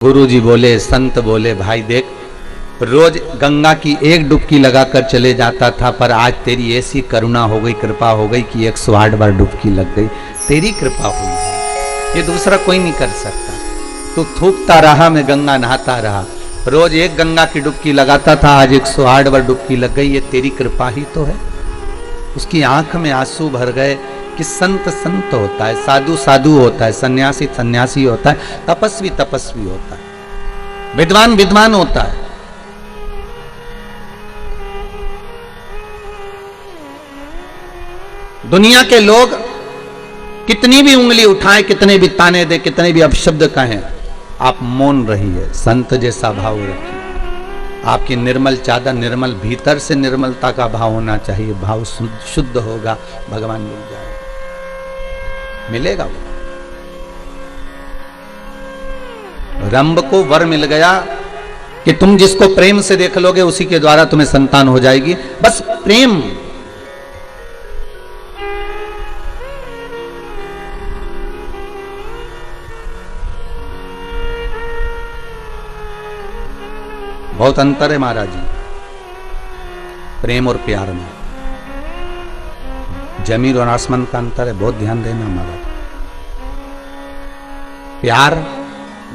गुरुजी बोले, संत बोले, भाई देख रोज गंगा की एक डुबकी लगाकर चले जाता था, पर आज तेरी ऐसी करुणा हो गई, कृपा हो गई कि 108 बार डुबकी लग गई। तेरी कृपा हुई है, ये दूसरा कोई नहीं कर सकता। तू थूकता रहा, मैं गंगा नहाता रहा, रोज एक गंगा की डुबकी लगाता था, आज 108 बार डुबकी लग गई। ये तेरी कृपा ही तो है। उसकी आंख में आंसू भर गए कि संत संत होता है, साधु साधु होता है, सन्यासी सन्यासी होता है, तपस्वी तपस्वी होता है, विद्वान विद्वान होता है। दुनिया के लोग कितनी भी उंगली उठाएं, कितने भी ताने दे, कितने भी अपशब्द कहें, आप मौन रहिए, संत जैसा भाव रखिए। आपकी निर्मल चादर, निर्मल भीतर से निर्मलता का भाव होना चाहिए। भाव शुद्ध होगा, भगवान मिल जाएगा, मिलेगा वो। रंभ को वर मिल गया कि तुम जिसको प्रेम से देख लोगे उसी के द्वारा तुम्हें संतान हो जाएगी। बस प्रेम। बहुत अंतर है महाराज जी प्रेम और प्यार में। जमीन और आसमान का अंतर है, बहुत ध्यान देना हमारा। प्यार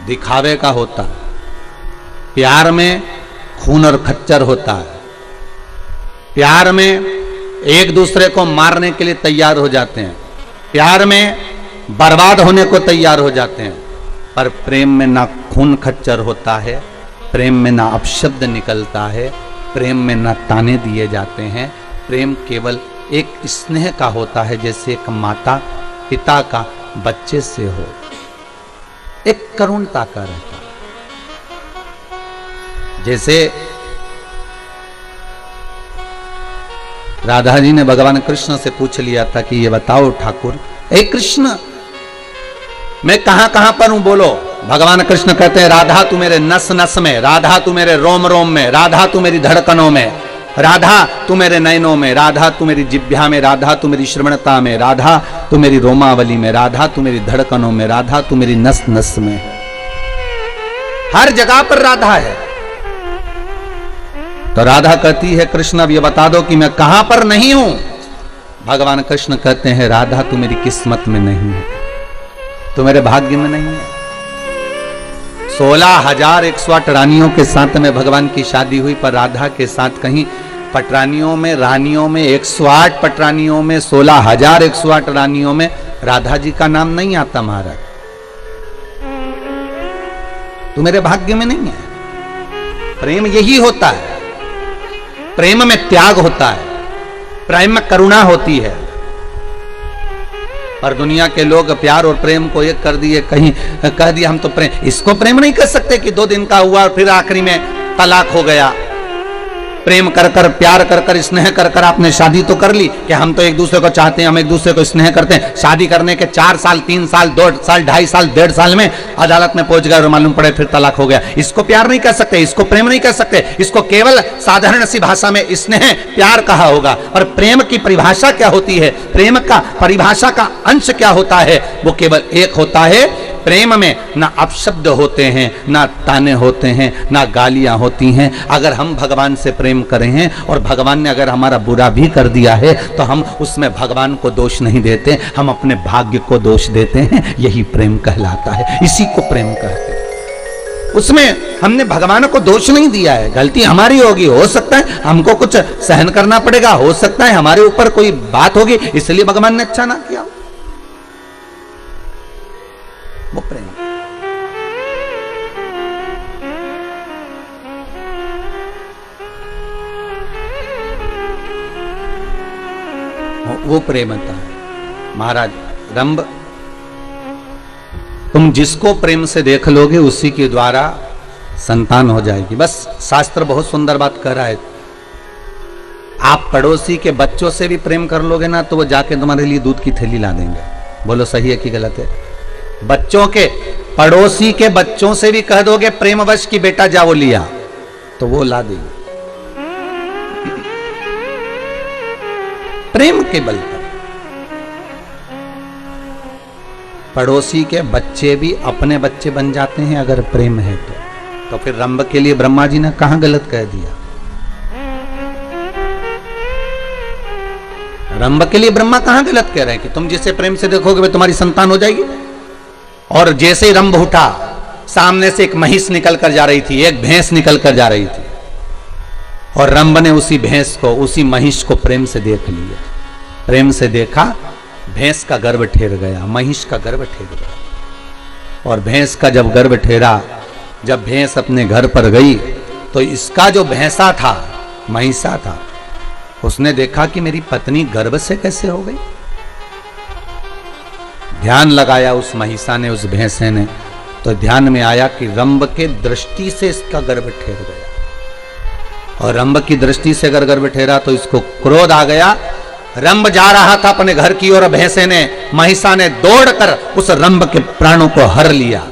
दिखावे का होता है, प्यार में खून और खच्चर होता है, प्यार में एक दूसरे को मारने के लिए तैयार हो जाते हैं, प्यार में बर्बाद होने को तैयार हो जाते हैं। पर प्रेम में ना खून खच्चर होता है, प्रेम में ना अपशब्द निकलता है, प्रेम में ना ताने दिए जाते हैं। प्रेम केवल एक स्नेह का होता है, जैसे एक माता पिता का बच्चे से हो, एक करुणता का रहता है। जैसे राधा जी ने भगवान कृष्ण से पूछ लिया था कि ये बताओ ठाकुर, हे कृष्ण मैं कहां कहां पर हूं, बोलो। भगवान कृष्ण कहते हैं, राधा तू मेरे नस नस में, राधा तू मेरे रोम रोम में, राधा तू मेरी धड़कनों में, राधा तू मेरे नयनों में, राधा तू मेरी जिह्वा में, राधा तू मेरी श्रवणता में, राधा तू मेरी रोमावली में, राधा तू मेरी धड़कनों में, राधा तू मेरी नस नस में। हर जगह पर राधा है। तो राधा कहती है, कृष्ण अब ये बता दो कि मैं कहां पर नहीं हूं। भगवान कृष्ण कहते हैं, राधा तू मेरी किस्मत में नहीं है, तू मेरे भाग्य में नहीं है। 16,108 रानियों के साथ में भगवान की शादी हुई, पर राधा के साथ कहीं पटरानियों में, रानियों में, 108 पटरानियों में, 16,108 रानियों में राधा जी का नाम नहीं आता। महाराज तू मेरे भाग्य में नहीं है। प्रेम यही होता है, प्रेम में त्याग होता है, प्रेम में करुणा होती है। और दुनिया के लोग प्यार और प्रेम को एक कर दिए, कहीं कह दिया हम तो प्रेम, इसको प्रेम नहीं कर सकते कि 2 दिन का हुआ और फिर आखिरी में तलाक हो गया। प्रेम कर कर, प्यार कर कर, स्नेह कर कर आपने शादी तो कर ली कि हम तो एक दूसरे को चाहते हैं, हम एक दूसरे को स्नेह करते हैं। शादी करने के 4 साल, 3 साल, 2 साल, 2.5 साल, 1.5 साल में अदालत में पहुंच गए और मालूम पड़े फिर तलाक हो गया। इसको प्यार नहीं कर सकते, इसको प्रेम नहीं कर सकते, इसको केवल साधारण सी भाषा में स्नेह प्यार कहा होगा। और प्रेम की परिभाषा क्या होती है, प्रेम का परिभाषा का अंश क्या होता है, वो केवल एक होता है। प्रेम में ना अपशब्द होते हैं, ना ताने होते हैं, ना गालियां होती हैं। अगर हम भगवान से प्रेम करें हैं और भगवान ने अगर हमारा बुरा भी कर दिया है तो हम उसमें भगवान को दोष नहीं देते, हम अपने भाग्य को दोष देते हैं। यही प्रेम कहलाता है, इसी को प्रेम कहते हैं। उसमें हमने भगवान को दोष नहीं दिया है। गलती हमारी होगी, हो सकता है हमको कुछ सहन करना पड़ेगा, हो सकता है हमारे ऊपर कोई बात होगी, इसलिए भगवान ने अच्छा ना किया। वो प्रेम, वो प्रेमता है। महाराज रंभ, तुम जिसको प्रेम से देख लोगे उसी के द्वारा संतान हो जाएगी। बस शास्त्र बहुत सुंदर बात कह रहा है। आप पड़ोसी के बच्चों से भी प्रेम कर लोगे ना तो वो जाके तुम्हारे लिए दूध की थैली ला देंगे। बोलो सही है कि गलत है? बच्चों के, पड़ोसी के बच्चों से भी कह दोगे प्रेमवश की बेटा जा वो लिया, तो वो ला देंगे। प्रेम के बल पर। पड़ोसी के बच्चे भी अपने बच्चे बन जाते हैं अगर प्रेम है तो फिर रंभ के लिए ब्रह्मा जी ने कहां गलत कह दिया? रंभ के लिए ब्रह्मा कहां गलत कह रहे हैं कि तुम जिसे प्रेम से देखोगे वह तुम्हारी संतान हो जाएगी? और जैसे ही रंभ उठा, सामने से एक महिष निकल कर जा रही थी, एक भैंस निकल कर जा रही थी, और रंभ ने उसी भैंस को, उसी महिष को प्रेम से देख लिया। प्रेम से देखा, भैंस का गर्भ ठेर गया, महिष का गर्भ ठेर गया। और भैंस का जब गर्भ ठेरा, जब भैंस अपने घर पर गई तो इसका जो भैंसा था, महिषा था, उसने देखा कि मेरी पत्नी गर्भ से कैसे हो गई। ध्यान लगाया उस महिषा ने, उस भैंसे ने, तो ध्यान में आया कि रंभ के दृष्टि से इसका गर्भ ठेर गया। और रंभ की दृष्टि से अगर गर्भ ठेरा तो इसको क्रोध आ गया। रंभ जा रहा था अपने घर की ओर, भैंसे ने, महिषा ने दौड़कर उस रंभ के प्राणों को हर लिया।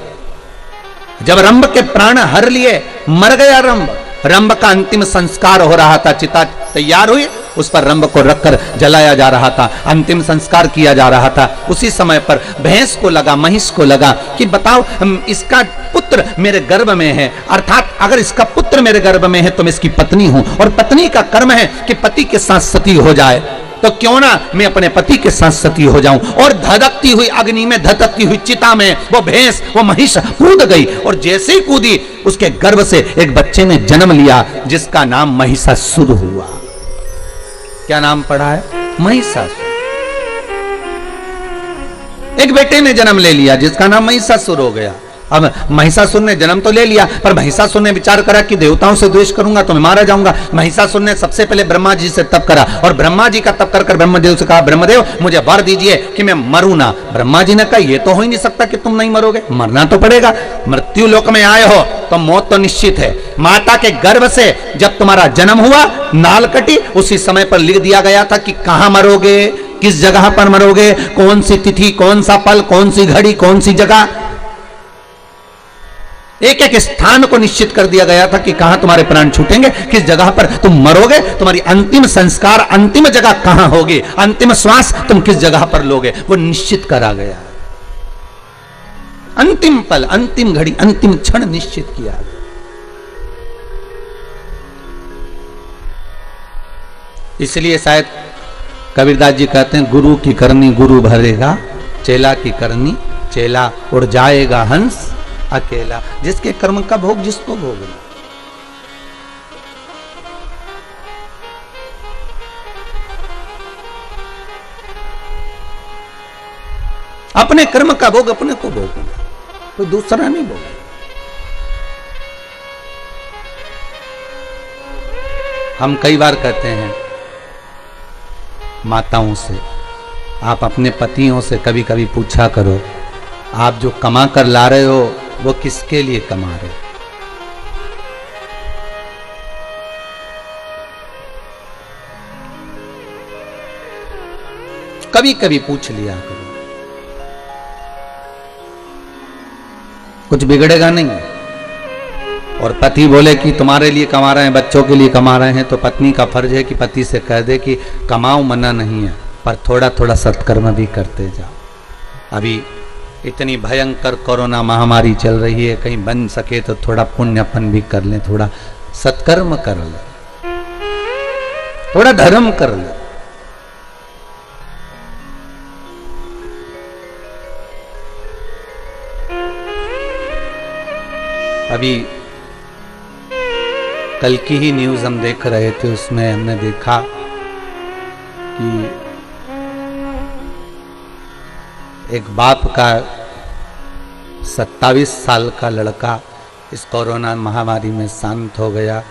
जब रंभ के प्राण हर लिए, मर गया रंभ। रंभ का अंतिम संस्कार हो रहा था, चिता तैयार हुई, उस पर रंभ को रखकर जलाया जा रहा था, अंतिम संस्कार किया जा रहा था। उसी समय पर भैंस को लगा, महिष को लगा कि बताओ इसका पुत्र मेरे गर्भ में है, अर्थात अगर इसका पुत्र मेरे गर्भ में है तो मैं इसकी पत्नी हूं, और पत्नी का कर्म है कि पति के साथ सती हो जाए, तो क्यों ना मैं अपने पति के साथ सती हो जाऊं। और धधकती हुई अग्नि में, धधकती हुई चिता में वो भैंस, वो महिष कूद गई, और जैसे ही कूदी उसके गर्भ से एक बच्चे ने जन्म लिया जिसका नाम महिषासुर हुआ। क्या नाम पड़ा है? महिषासुर। एक बेटे ने जन्म ले लिया जिसका नाम महिषासुर हो गया। अब महिषासुर ने जन्म तो ले लिया, पर महिषासुर ने विचार करा कि देवताओं से द्वेष करूंगा तो मैं मारा जाऊंगा। महिषासुर ने सबसे पहले ब्रह्मा जी से तप करा, और ब्रह्मा जी का तप कर ब्रह्मदेव से कहा, ब्रह्मदेव मुझे वर दीजिए कि मैं मरूं ना। ब्रह्मा जी ने कहा, यह तो हो ही नहीं सकता कि तुम नहीं मरोगे, मरना तो पड़ेगा। मृत्यु लोक में आए हो तो मौत तो निश्चित है। माता के गर्भ से जब तुम्हारा जन्म हुआ, नाल कटी, उसी समय पर लिख दिया गया था कि कहां मरोगे, किस जगह पर मरोगे, कौन सी तिथि, कौन सा पल, कौन सी घड़ी, कौन सी जगह, एक एक स्थान को निश्चित कर दिया गया था कि कहां तुम्हारे प्राण छूटेंगे, किस जगह पर तुम मरोगे, तुम्हारी अंतिम संस्कार, अंतिम जगह कहां होगी, अंतिम श्वास तुम किस जगह पर लोगे, वो निश्चित करा गया। अंतिम पल, अंतिम घड़ी, अंतिम क्षण निश्चित किया गया। इसलिए शायद कबीरदास जी कहते हैं, गुरु की करनी गुरु भरेगा, चेला की करनी चेला उड़ जाएगा हंस अकेला। जिसके कर्म का भोग जिसको भोगना। अपने कर्म का भोग अपने को भोगना, कोई दूसरा नहीं भोगना। हम कई बार कहते हैं माताओं से, आप अपने पतियों से कभी कभी पूछा करो, आप जो कमा कर ला रहे हो वो किसके लिए कमा रहे हो? कभी कभी पूछ लिया करो, कुछ बिगड़ेगा नहीं। और पति बोले कि तुम्हारे लिए कमा रहे हैं, बच्चों के लिए कमा रहे हैं, तो पत्नी का फर्ज है कि पति से कह दे कि कमाओ, मना नहीं है, पर थोड़ा थोड़ा सत्कर्म भी करते जाओ। अभी इतनी भयंकर कोरोना महामारी चल रही है, कहीं बन सके तो थोड़ा पुण्यपन भी कर ले, थोड़ा सत्कर्म कर ले, थोड़ा धर्म कर ले। अभी कल की ही न्यूज हम देख रहे थे, उसमें हमने देखा कि एक बाप का 27 साल का लड़का इस कोरोना महामारी में शांत हो गया।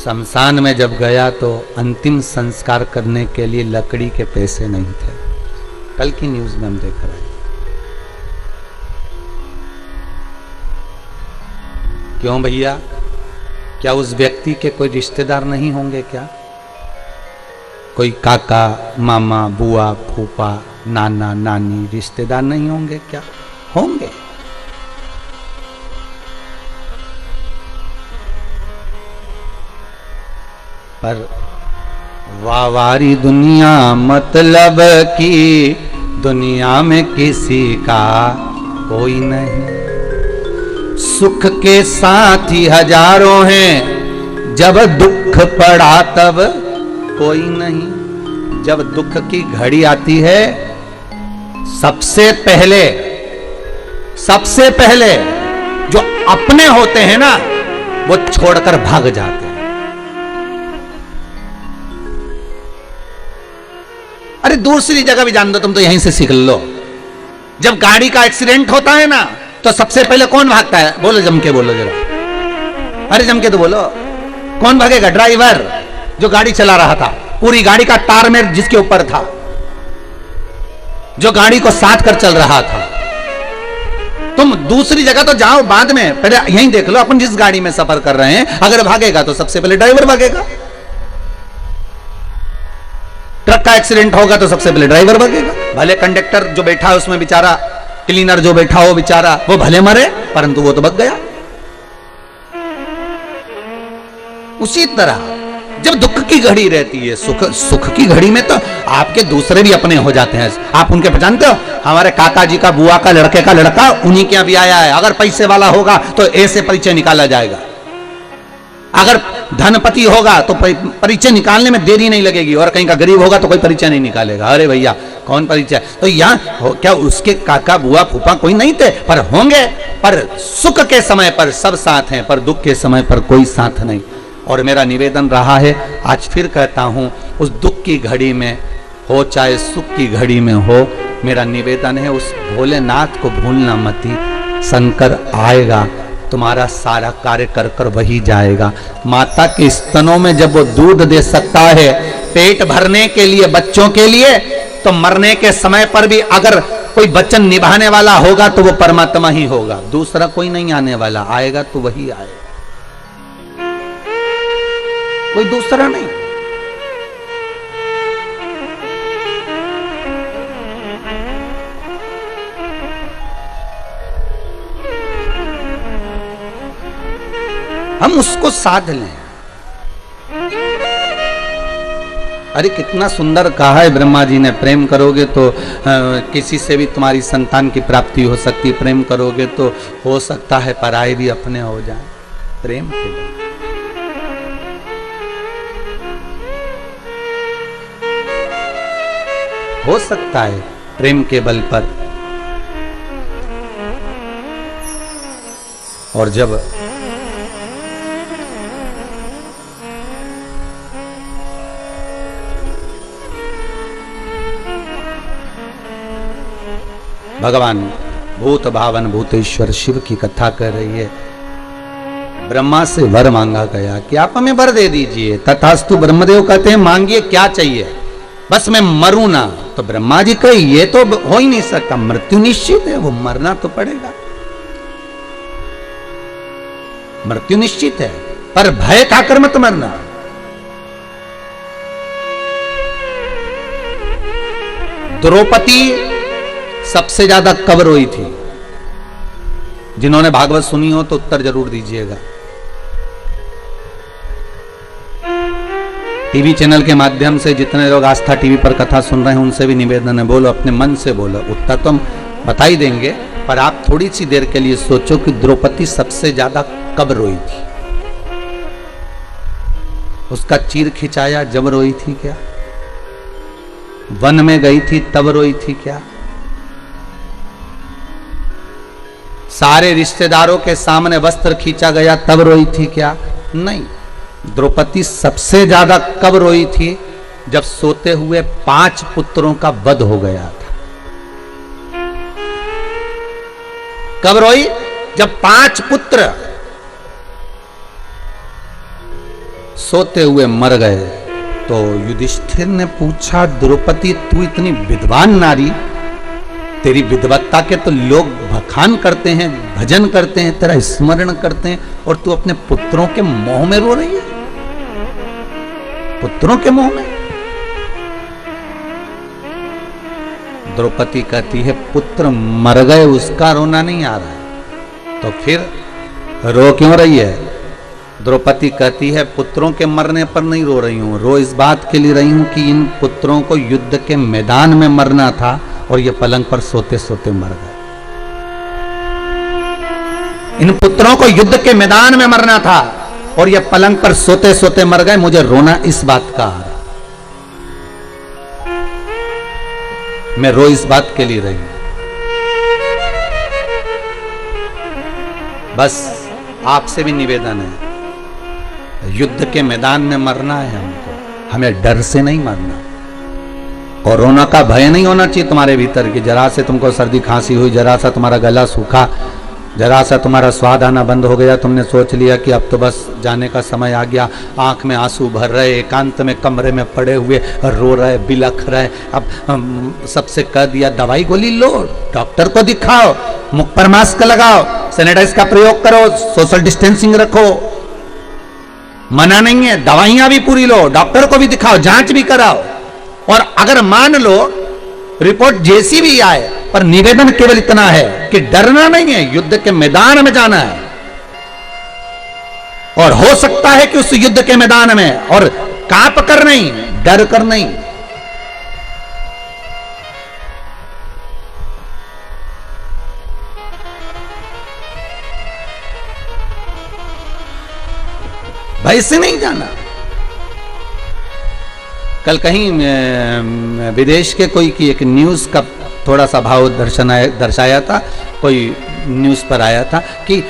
शमशान में जब गया तो अंतिम संस्कार करने के लिए लकड़ी के पैसे नहीं थे। कल की न्यूज में हम देख रहे हैं। क्यों भैया, क्या उस व्यक्ति के कोई रिश्तेदार नहीं होंगे क्या? कोई काका, मामा, बुआ, फूफा, नाना, नानी रिश्तेदार नहीं होंगे क्या? होंगे। पर वावारी दुनिया मतलब की दुनिया में किसी का कोई नहीं। सुख के साथी हजारों हैं, जब दुख पड़ा तब कोई नहीं। जब दुख की घड़ी आती है, सबसे पहले जो अपने होते हैं ना, वो छोड़कर भाग जाते हैं। अरे दूसरी जगह भी जान दो, तुम तो यहीं से सीख लो। जब गाड़ी का एक्सीडेंट होता है ना, तो सबसे पहले कौन भागता है? बोलो, जम के बोलो जरा। अरे जम के तो बोलो, कौन भागेगा? ड्राइवर जो गाड़ी चला रहा था, पूरी गाड़ी का टार में जिसके ऊपर था, जो गाड़ी को साथ कर चल रहा था। तुम दूसरी जगह तो जाओ बाद में, पहले यहीं देख लो। अपन जिस गाड़ी में सफर कर रहे हैं, अगर भागेगा तो सबसे पहले ड्राइवर भागेगा। ट्रक का एक्सीडेंट होगा तो सबसे पहले ड्राइवर भागेगा। भले कंडक्टर जो बैठा है उसमें बेचारा, क्लीनर जो बैठा हो बेचारा, वो भले मरे, परंतु वो तो बच गया। उसी तरह जब दुख की घड़ी रहती है, सुख की घड़ी में तो आपके दूसरे भी अपने हो जाते हैं। आप उनके पहचानते हो? हमारे काका जी का बुआ का लड़के का लड़का उन्हीं के यहाँ भी आया है। अगर पैसे वाला होगा तो ऐसे परिचय निकाला जाएगा। अगर धनपति होगा तो परिचय निकालने में देरी नहीं लगेगी, और कहीं का गरीब होगा तो कोई परिचय नहीं निकालेगा। अरे भैया कौन परिचय? तो यहाँ क्या उसके काका बुआ फूफा कोई नहीं थे? पर होंगे। पर सुख के समय पर सब साथ हैं, पर दुख के समय पर कोई साथ नहीं। और मेरा निवेदन रहा है, आज फिर कहता हूं, उस दुख की घड़ी में हो चाहे सुख की घड़ी में हो, मेरा निवेदन है उस भोलेनाथ को भूलना मती। शंकर आएगा, तुम्हारा सारा कार्य कर कर वही जाएगा। माता के स्तनों में जब वो दूध दे सकता है पेट भरने के लिए, बच्चों के लिए, तो मरने के समय पर भी अगर कोई वचन निभाने वाला होगा तो वो परमात्मा ही होगा, दूसरा कोई नहीं आने वाला। आएगा तो वही आएगा, कोई दूसरा नहीं। हम उसको साध लें। अरे कितना सुंदर कहा है ब्रह्मा जी ने, प्रेम करोगे तो किसी से भी तुम्हारी संतान की प्राप्ति हो सकती, प्रेम करोगे तो हो सकता है पराये भी अपने हो जाए। प्रेम के लिए हो सकता है, प्रेम के बल पर। और जब भगवान भूत भावन भूतेश्वर शिव की कथा कर रही है, ब्रह्मा से वर मांगा गया कि आप हमें वर दे दीजिए। तथास्तु ब्रह्मदेव कहते हैं मांगिए क्या चाहिए, बस मैं मरूं ना। तो ब्रह्मा जी कहे ये तो हो ही नहीं सकता, मृत्यु निश्चित है, वो मरना तो पड़ेगा, मृत्यु निश्चित है, पर भय खाकर मत मरना। द्रौपदी सबसे ज्यादा कब रोई थी? जिन्होंने भागवत सुनी हो तो उत्तर जरूर दीजिएगा। टीवी चैनल के माध्यम से जितने लोग आस्था टीवी पर कथा सुन रहे हैं उनसे भी निवेदन है, बोलो, अपने मन से बोलो। उत्तर तो हम बता ही देंगे, पर आप थोड़ी सी देर के लिए सोचो कि द्रौपदी सबसे ज्यादा कब रोई थी? उसका चीर खिंचाया जब रोई थी क्या? वन में गई थी तब रोई थी क्या? सारे रिश्तेदारों के सामने वस्त्र खींचा गया तब रोई थी क्या? नहीं। द्रौपदी सबसे ज्यादा कब रोई थी? जब सोते हुए 5 पुत्रों का वध हो गया था। कब रोई? जब 5 पुत्र सोते हुए मर गए। तो युधिष्ठिर ने पूछा, द्रौपदी तू इतनी विद्वान नारी, तेरी विद्वत्ता के तो लोग बखान करते हैं, भजन करते हैं, तेरा स्मरण करते हैं, और तू अपने पुत्रों के मोह में रो रही है? पुत्रों के मोह में? द्रौपदी कहती है पुत्र मर गए उसका रोना नहीं आ रहा है, तो फिर रो क्यों रही है? द्रौपदी कहती है पुत्रों के मरने पर नहीं रो रही हूं, रो इस बात के लिए रही हूं कि इन पुत्रों को युद्ध के मैदान में मरना था और ये पलंग पर सोते सोते मर गए। इन पुत्रों को युद्ध के मैदान में मरना था और ये पलंग पर सोते सोते मर गए। मुझे रोना इस बात का आ रहा, मैं रो इस बात के लिए रही हूं। बस आपसे भी निवेदन है, युद्ध के मैदान में मरना है हमको, हमें डर से नहीं मरना। कोरोना का भय नहीं होना चाहिए तुम्हारे भीतर कि जरा से तुमको सर्दी खांसी हुई, जरा सा तुम्हारा गला सूखा, जरा सा तुम्हारा स्वाद आना बंद हो गया, तुमने सोच लिया कि अब तो बस जाने का समय आ गया, आंख में आंसू भर रहे, एकांत में कमरे में पड़े हुए रो रहे, बिलख रहे। अब सबसे कह दिया दवाई गोली लो, डॉक्टर को दिखाओ, मुख पर मास्क लगाओ, सैनिटाइज का प्रयोग करो, सोशल डिस्टेंसिंग रखो। मना नहीं है, दवाइयां भी पूरी लो, डॉक्टर को भी दिखाओ, जांच भी कराओ। और अगर मान लो रिपोर्ट जैसी भी आए, पर निवेदन केवल इतना है कि डरना नहीं है, युद्ध के मैदान में जाना है। और हो सकता है कि उस युद्ध के मैदान में, और कांप कर नहीं, डर कर नहीं, भय से नहीं जाना। कल कहीं विदेश के कोई की एक न्यूज का थोड़ा सा भाव दर्शाया था, कोई न्यूज पर आया था कि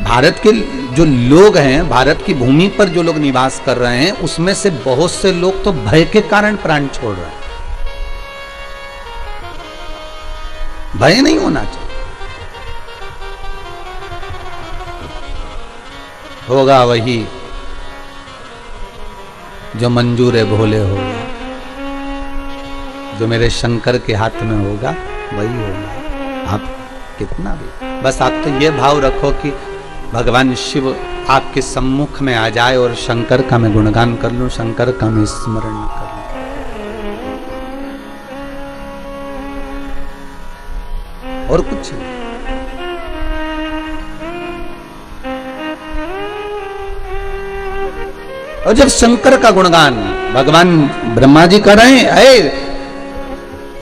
भारत के जो लोग हैं, भारत की भूमि पर जो लोग निवास कर रहे हैं, उसमें से बहुत से लोग तो भय के कारण प्राण छोड़ रहे हैं। भय नहीं होना चाहिए। होगा वही जो मंजूर है भोले होगा, जो मेरे शंकर के हाथ में होगा वही होगा। आप कितना भी, बस आप तो ये भाव रखो कि भगवान शिव आपके सम्मुख में आ जाए और शंकर का मैं गुणगान कर लूं, शंकर का मैं स्मरण कर लूं, और कुछ नहीं। और जब शंकर का गुणगान भगवान ब्रह्मा जी कर रहे हैं,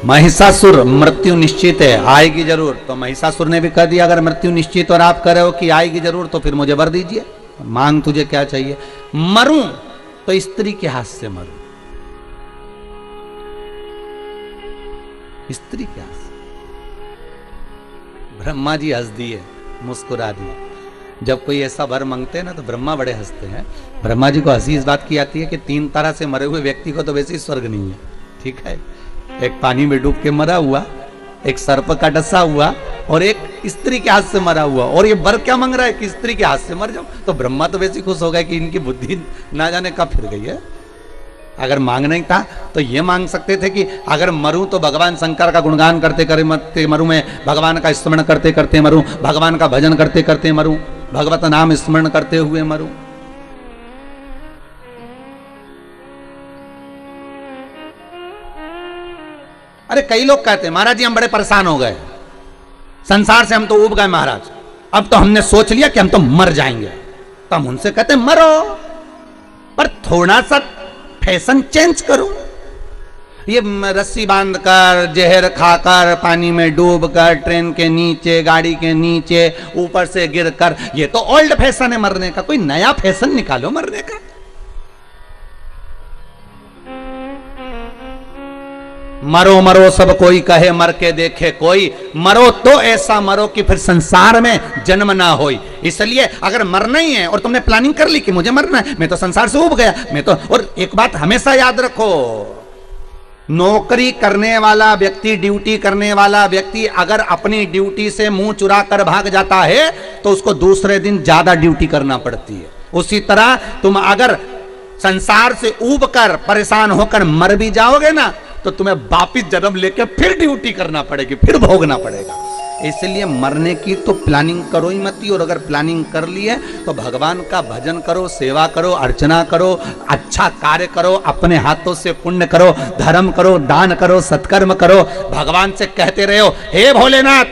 महिषासुर मृत्यु निश्चित है, आएगी जरूर, तो महिषासुर ने भी कह दिया अगर मृत्यु निश्चित और आप कह रहे हो कि आएगी जरूर, तो फिर मुझे वर दीजिए, मांग तुझे क्या चाहिए। मरूं तो स्त्री के हाथ से मरूं, स्त्री के हाथ से। ब्रह्मा जी हंस दिए, मुस्कुरा दिए। जब कोई ऐसा वर मांगते हैं ना तो ब्रह्मा बड़े हंसते हैं। ब्रह्मा जी को हंसी इस बात की आती है कि 3 तरह से मरे हुए व्यक्ति को तो वैसे ही स्वर्ग नहीं है, ठीक है। एक पानी में डूब के मरा हुआ, एक सर्प का डसा हुआ, और एक स्त्री के हाथ से मरा हुआ। और ये वर क्या मांग रहा है कि स्त्री के हाथ से मर जाओ। तो ब्रह्मा तो वैसे ही खुश हो गए कि इनकी बुद्धि ना जाने कब फिर गई है। अगर मांगने था तो ये मांग सकते थे कि अगर मरूं तो भगवान शंकर का गुणगान करते करते मरूं, मैं भगवान का स्मरण करते करते मरूं, भगवान का भजन करते करते मरूं, भगवत नाम स्मरण करते हुए मरूं। अरे कई लोग कहते हैं महाराज जी हम बड़े परेशान हो गए, संसार से हम तो उब गए महाराज, अब तो हमने सोच लिया कि हम तो मर जाएंगे। तो हम उनसे कहते मरो, पर थोड़ा सा फैशन चेंज करो। ये रस्सी बांधकर, जहर खाकर, पानी में डूबकर, ट्रेन के नीचे, गाड़ी के नीचे, ऊपर से गिरकर, ये तो ओल्ड फैशन है मरने का। कोई नया फैशन निकालो मरने का। मरो मरो सब कोई कहे, मर के देखे कोई, मरो तो ऐसा मरो कि फिर संसार में जन्म ना होई। इसलिए अगर मरना ही है और तुमने प्लानिंग कर ली कि मुझे मरना है, मैं तो संसार से उब गया, मैं तो। और एक बात हमेशा याद रखो, नौकरी करने वाला व्यक्ति, ड्यूटी करने वाला व्यक्ति अगर अपनी ड्यूटी से मुंह चुरा कर भाग जाता है तो उसको दूसरे दिन ज्यादा ड्यूटी करना पड़ती है। उसी तरह तुम अगर संसार से उब कर परेशान होकर मर भी जाओगे ना, तो तुम्हें वापिस जन्म लेकर फिर ड्यूटी करना पड़ेगी, फिर भोगना पड़ेगा। इसलिए मरने की तो प्लानिंग करो ही मत। और अगर प्लानिंग कर ली है तो भगवान का भजन करो, सेवा करो, अर्चना करो, अच्छा कार्य करो, अपने हाथों से पुण्य करो, धर्म करो, दान करो, सत्कर्म करो। भगवान से कहते रहो, हे भोलेनाथ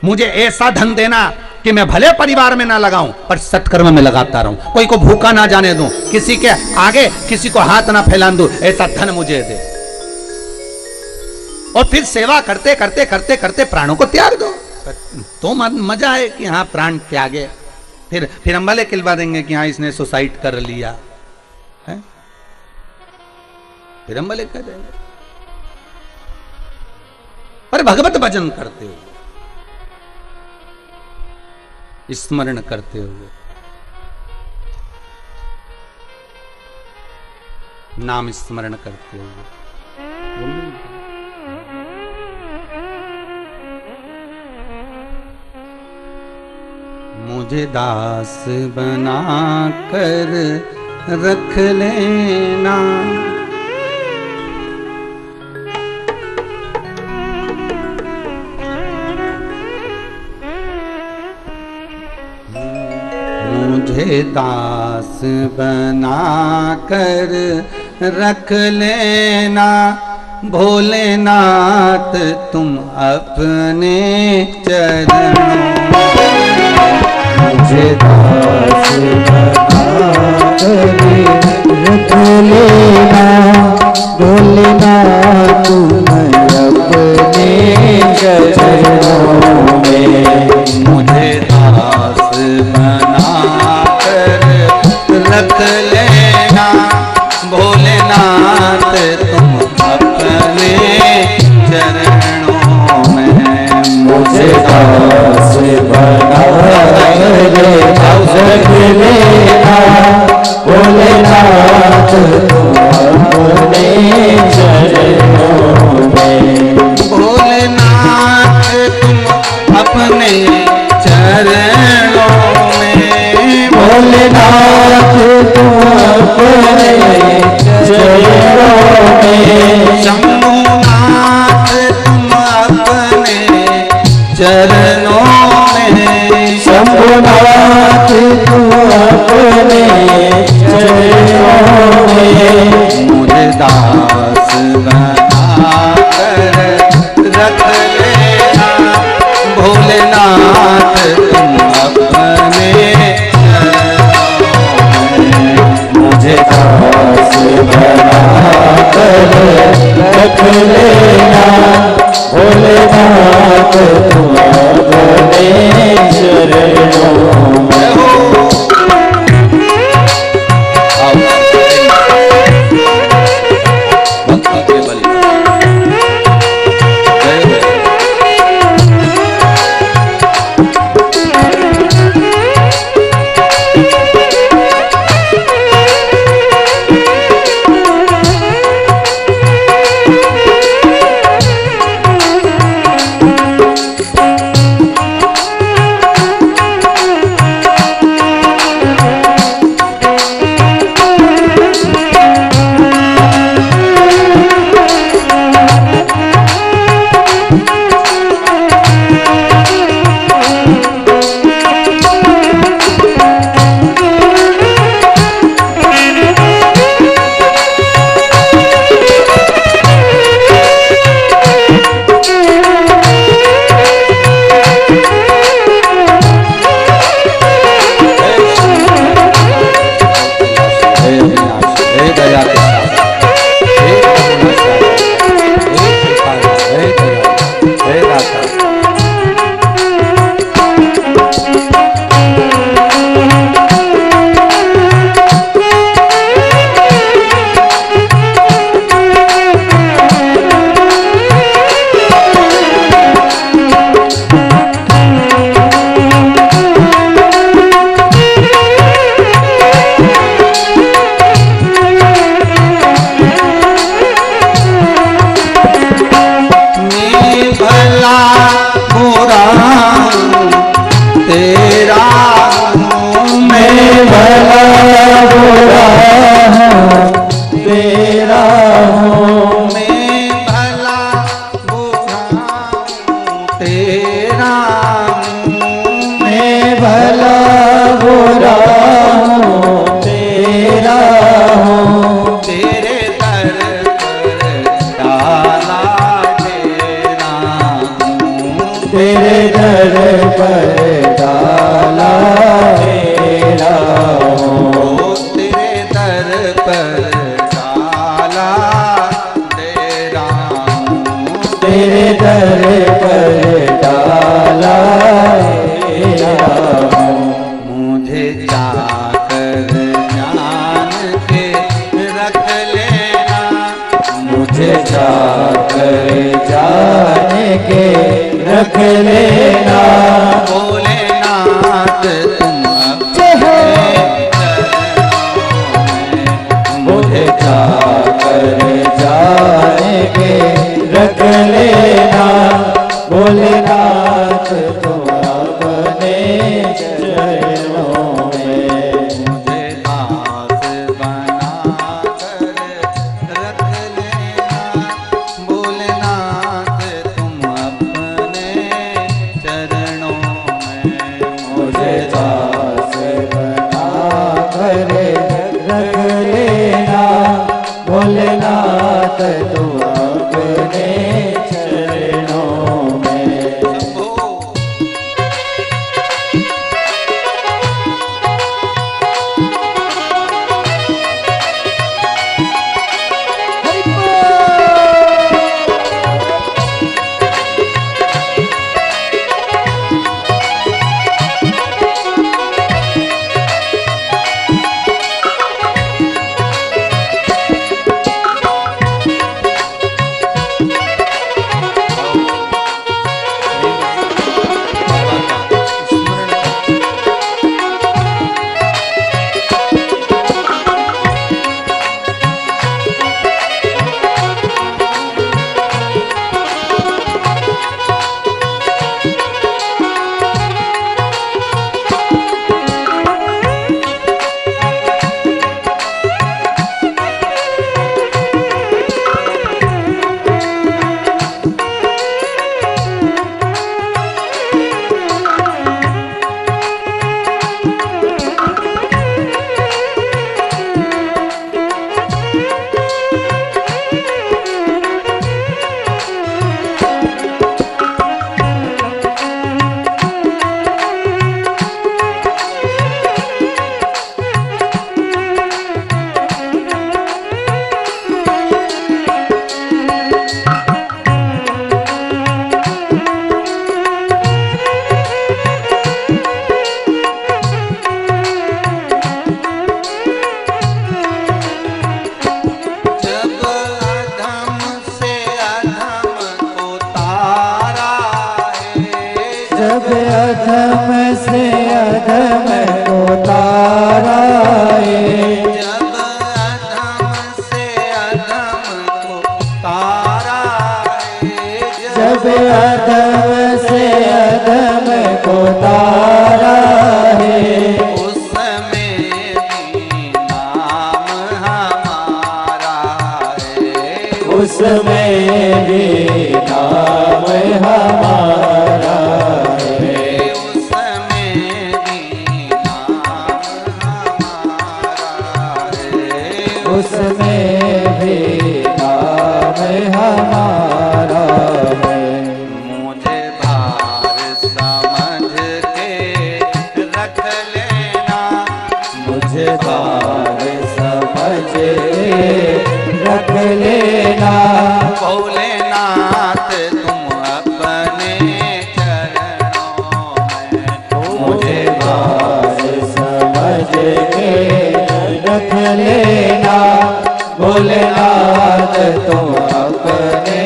मुझे ऐसा धन देना कि मैं भले परिवार में ना लगाऊं पर सत्कर्म में लगाता रहूं, कोई को भूखा ना जाने दूं, किसी के आगे किसी को हाथ ना फैलान दूं, ऐसा धन मुझे दे। और फिर सेवा करते करते करते करते प्राणों को त्याग दो, तो मजा है कि हाँ प्राण त्यागे। फिर हम भले खिलवा देंगे कि हाँ इसने सुसाइड कर लिया है, फिर हम भले कह देंगे। पर भगवत भजन करते हुए, स्मरण करते हुए, नाम स्मरण करते हुए, मुझे दास बना कर रख लेना, मुझे दास बना कर रख लेना, भोलेनाथ तुम अपने चरणों, मुझे दास बना कर रख लेना, भोलेनाथ तुम अपने चरणों में, मुझे दास बना कर रख लेना, भोलेनाथ तुम अपने चरणों में, मुझे दास बना कर रख लेना, भोलेनाथ तुम अपने चरणों में, भोलेनाथ तुम अपने चरणों में, भोलेनाथ तुम अपने चरणों में, शंभुनाथ तुम अपने चरणों में, शंभुनाथ तुम अपने चरणों में, मुझे दास बना कर रख लेना, भोलेनाथ तुम अपने चरणों में, मुझे दास बना कर रख लेना, भोलेनाथ तुम अपने चरणों में। तेरे दर पर डाला मेरा मुझे चाकर जाने के रख लेना। भोलेनाथ तुम मुझे चाकर जाने के रख लेना। भोलेनाथ तुम अपने चरणों में मुझे दास बना कर रख लेना। भोलेनाथ तुम अपने चरणों में मुझे दास बना कर रख लेना। भोलेनाथ तुम अपने चरणों में। जब अधम से अधम को तारा है। जब अधम से अधम को तारा है। जब अधम से अधम को तारा है। उसमें भी नाम हमारा है। उसमें भी नाम हमारा है। उसमें भी नाम हमारा है। उसमें भी नाम हमारा है। मुझे भार समझ के रख लेना। मुझे भार समझ के रख लेना। भोलेनाथ तुम अपने चरणों में मुझे भार समझ के रख लेना। भोलेनाथ तुम अपने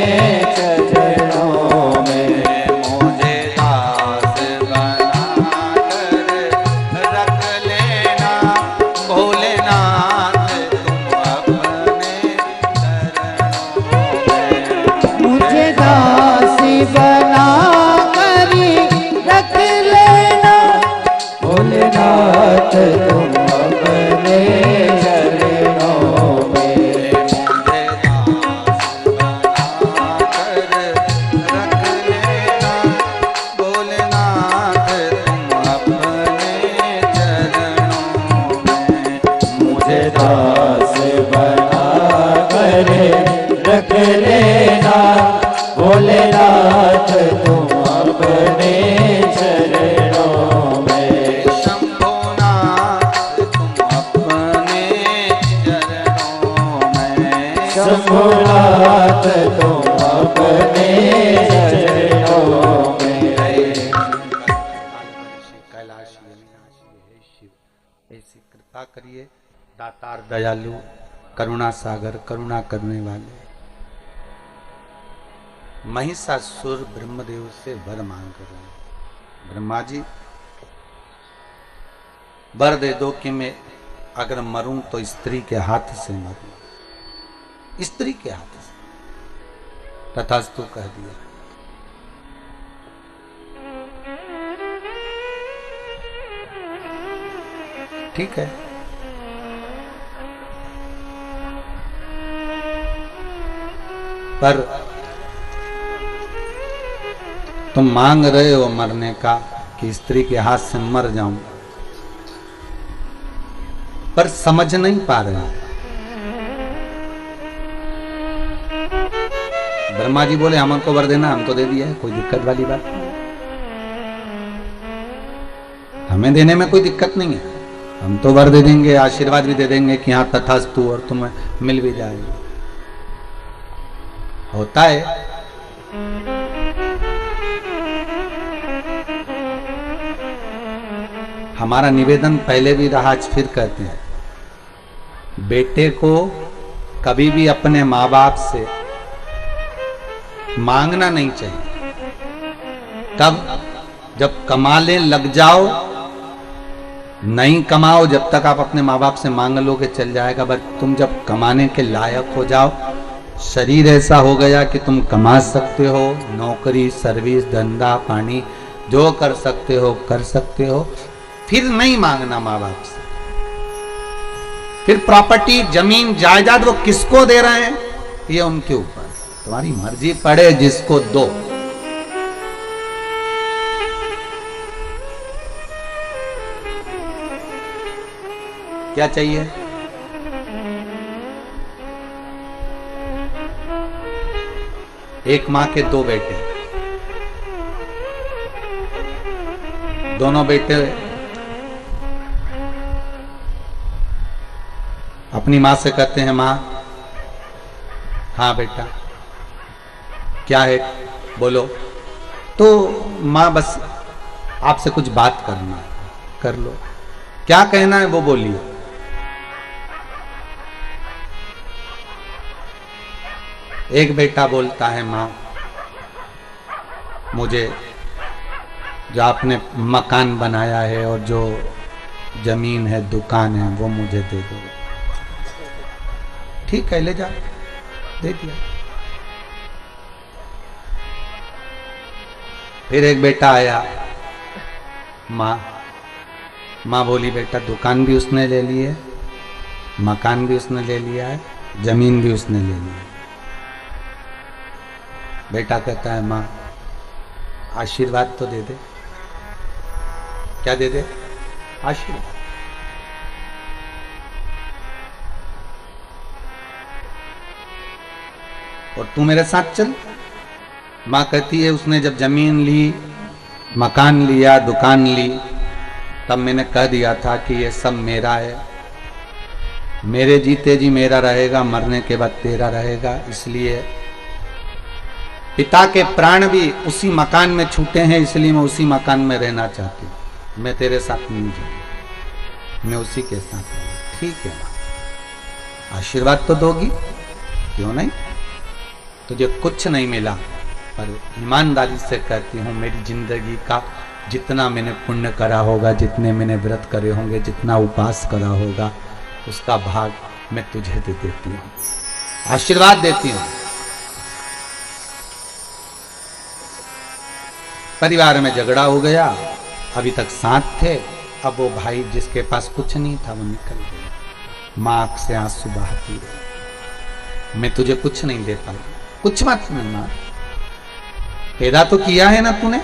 चरणों में मुझे दास बना कर रख लेना। भोलेनाथ तुम अपने चरणों में मुझे दासी बना कर रख लेना। भोलेनाथ तुम अपने चरणों में मुझे दास बना कर रख लेना। भोलेनाथ तुम अपने चरणों में मुझे दास बना कर रख लेना। भोलेनाथ तुम अपने चरणों में शंभुनाथ तुम अपने चरणों में शंभुनाथ तुम अपने चरणों में कैलाश हे शिव ऐसी कृपा करिए। दातार दयालु करुणा सागर करुणा करने वाले महिषासुर ब्रह्मदेव से वर मांग रहे हैं, ब्रह्मा जी वर दे दो कि मैं अगर मरूं तो स्त्री के हाथ से मरूं, स्त्री के हाथ से। तथास्तु कह दिया। ठीक है, पर तुम मांग रहे हो मरने का कि स्त्री के हाथ से मर जाऊं, पर समझ नहीं पा रहे। ब्रह्मा जी बोले हमको वर देना, हम तो दे दिया है, कोई दिक्कत वाली बात नहीं, हमें देने में कोई दिक्कत नहीं है, हम तो वर दे देंगे, आशीर्वाद भी दे देंगे कि हाँ तथास्तु, और तुम्हें मिल भी जाएगा। होता है हमारा निवेदन पहले भी रहा, आज फिर कहते हैं, बेटे को कभी भी अपने माँ बाप से मांगना नहीं चाहिए। तब जब कमाने लग जाओ, नहीं कमाओ जब तक आप अपने माँ बाप से मांग लोगे चल जाएगा, बट तुम जब कमाने के लायक हो जाओ, शरीर ऐसा हो गया कि तुम कमा सकते हो, नौकरी सर्विस धंधा पानी जो कर सकते हो कर सकते हो, फिर नहीं मांगना माँ बाप से। फिर प्रॉपर्टी जमीन जायदाद वो किसको दे रहे हैं ये उनके ऊपर, तुम्हारी मर्जी पड़े जिसको दो। क्या चाहिए? एक मां के दो बेटे, दोनों बेटे अपनी मां से कहते हैं मां, हाँ बेटा क्या है बोलो। तो मां बस आपसे कुछ बात करना है, कर लो, क्या कहना है वो बोलिए। एक बेटा बोलता है मां मुझे जो आपने मकान बनाया है और जो जमीन है दुकान है वो मुझे दे दो। ठीक है ले जा, दे दिया। फिर एक बेटा आया, माँ बोली बेटा दुकान भी उसने ले ली है, मकान भी उसने ले लिया है, जमीन भी उसने ले ली है। बेटा कहता है माँ आशीर्वाद तो दे दे। क्या दे दे? आशीर्वाद। और तू मेरे साथ चल। माँ कहती है उसने जब जमीन ली, मकान लिया, दुकान ली, तब मैंने कह दिया था कि ये सब मेरा है, मेरे जीते जी मेरा रहेगा, मरने के बाद तेरा रहेगा। इसलिए पिता के प्राण भी उसी मकान में छूटे हैं, इसलिए मैं उसी मकान में रहना चाहती हूँ। मैं तेरे साथ नहीं जाऊंगी, मैं उसी के साथ रहूंगी। ठीक है माँ, आशीर्वाद तो दोगी, क्यों नहीं। तुझे कुछ नहीं मिला, पर ईमानदारी से कहती हूँ मेरी जिंदगी का जितना मैंने पुण्य करा होगा, जितने मैंने व्रत करे होंगे, जितना उपास करा होगा, उसका भाग मैं तुझे दे देती हूँ, आशीर्वाद देती हूँ। परिवार में झगड़ा हो गया, अभी तक साथ थे, अब वो भाई जिसके पास कुछ नहीं था वो निकल गया। माँ आंख से आंसू बहाती रही, मैं तुझे कुछ नहीं दे पाई। कुछ मत नहीं माँ, पैदा तो किया है ना तूने,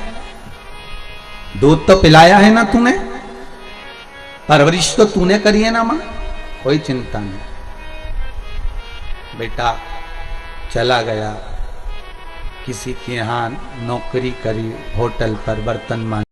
दूध तो पिलाया है ना तूने, परवरिश तो तूने करी है ना माँ, कोई चिंता नहीं। बेटा चला गया, किसी के यहाँ नौकरी करी, होटल पर बर्तन मान